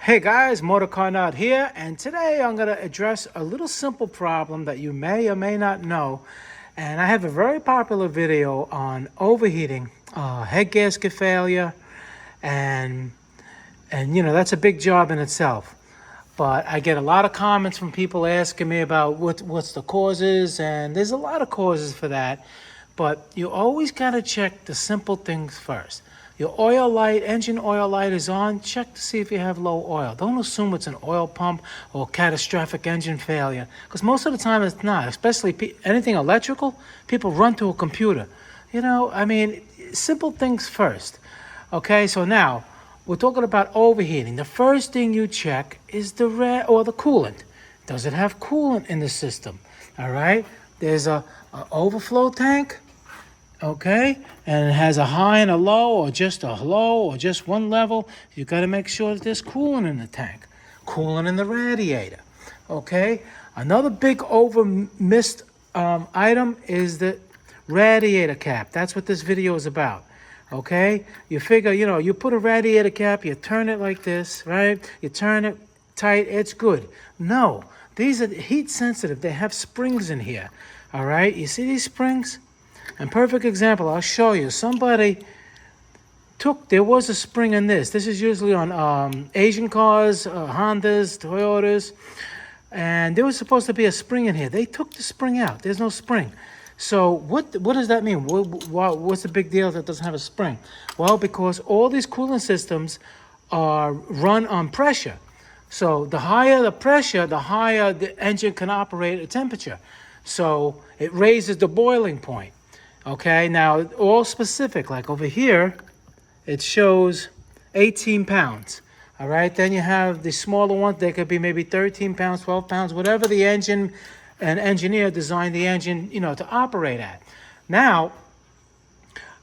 Hey guys, Motorcarnut here, and today I'm going to address a little simple problem that you may or may not know. And I have a very popular video on overheating, head gasket failure, and that's a big job in itself. But I get a lot of comments from people asking me about what's the causes, and there's a lot of causes for that. But you always got to check the simple things first. Your oil light, engine oil light is on, check to see if you have low oil. Don't assume it's an oil pump or catastrophic engine failure, because most of the time it's not, especially anything electrical. People run to a computer. Simple things first. Okay, so now we're talking about overheating. The first thing you check is the coolant. Does it have coolant in the system? All right, there's a overflow tank. Okay, and it has a high and a low, or just a low, or just one level. You got to make sure that there's coolant in the tank, coolant in the radiator. Okay, another big missed item is the radiator cap. That's what this video is about. Okay, you figure, you put a radiator cap, you turn it like this, right? You turn it tight, it's good. No, these are heat sensitive. They have springs in here. All right, you see these springs? And perfect example, I'll show you. There was a spring in this. This is usually on Asian cars, Hondas, Toyotas. And there was supposed to be a spring in here. They took the spring out. There's no spring. So what does that mean? What's the big deal that it doesn't have a spring? Well, because all these cooling systems are run on pressure. So the higher the pressure, the higher the engine can operate at temperature. So it raises the boiling point. Okay, now all specific, like over here, it shows 18 pounds. All right, then you have the smaller ones. They could be maybe 13 pounds, 12 pounds, whatever the engine and engineer designed the engine, to operate at. Now,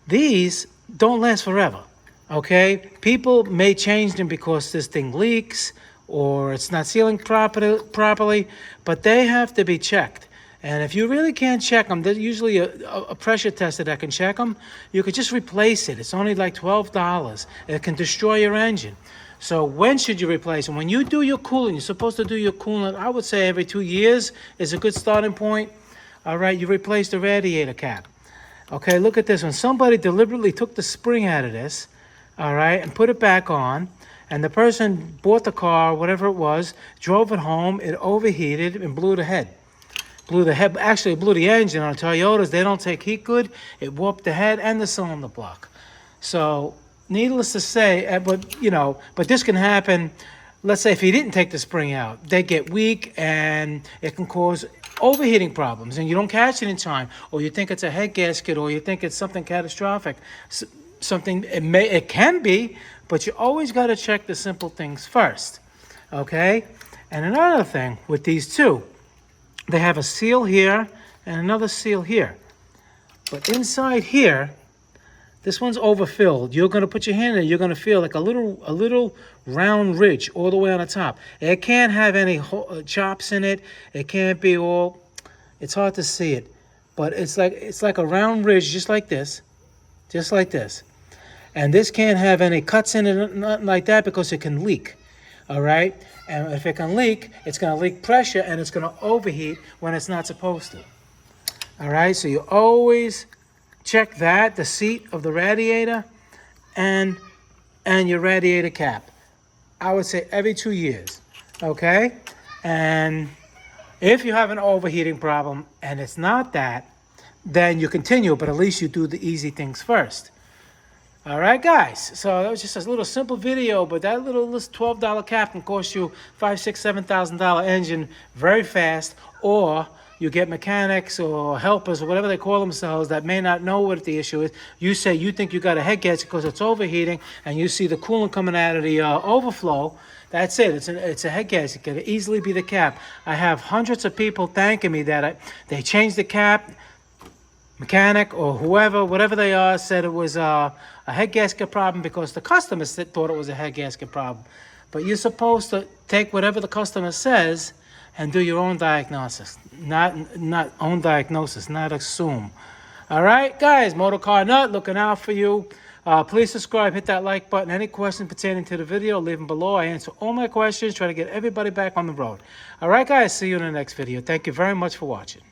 these don't last forever. Okay, people may change them because this thing leaks or it's not sealing properly, but they have to be checked. And if you really can't check them, there's usually a pressure tester that can check them. You could just replace it. It's only like $12. It can destroy your engine. So when should you replace them? When you do your coolant, you're supposed to do your coolant, I would say every 2 years is a good starting point. All right, you replace the radiator cap. Okay, look at this one. Somebody deliberately took the spring out of this, all right, and put it back on. And the person bought the car, whatever it was, drove it home, it overheated and blew the head. Blew the engine. On Toyotas, they don't take heat good. It warped the head and the cylinder block. So, needless to say, but this can happen. Let's say if you didn't take the spring out, they get weak and it can cause overheating problems, and you don't catch it in time, or you think it's a head gasket, or you think it's something catastrophic. It can be, but you always got to check the simple things first. Okay, and another thing with these two. They have a seal here and another seal here. But inside here, this one's overfilled. You're going to put your hand in it. You're going to feel like a little round ridge all the way on the top. It can't have any chops in it. It can't be all. It's hard to see it, but it's like a round ridge, just like this, And this can't have any cuts in it, nothing like that, because it can leak. All right. And if it can leak, it's going to leak pressure and it's going to overheat when it's not supposed to. All right, so you always check that, the seat of the radiator and your radiator cap. I would say every 2 years, okay? And if you have an overheating problem and it's not that, then you continue, but at least you do the easy things first. All right, guys, so that was just a little simple video, but that little $12 cap can cost you $5,000, $6,000, $7,000 engine very fast, or you get mechanics or helpers or whatever they call themselves that may not know what the issue is. You say you think you got a head gasket because it's overheating, and you see the coolant coming out of the overflow. That's it. It's a head gasket. It could easily be the cap. I have hundreds of people thanking me that they changed the cap. Mechanic or whatever they are, said it was a head gasket problem because the customer thought it was a head gasket problem. But you're supposed to take whatever the customer says and do your own diagnosis, not assume. All right, guys, Motorcarnut looking out for you. Please subscribe, hit that like button. Any questions pertaining to the video, leave them below. I answer all my questions, try to get everybody back on the road. All right, guys, see you in the next video. Thank you very much for watching.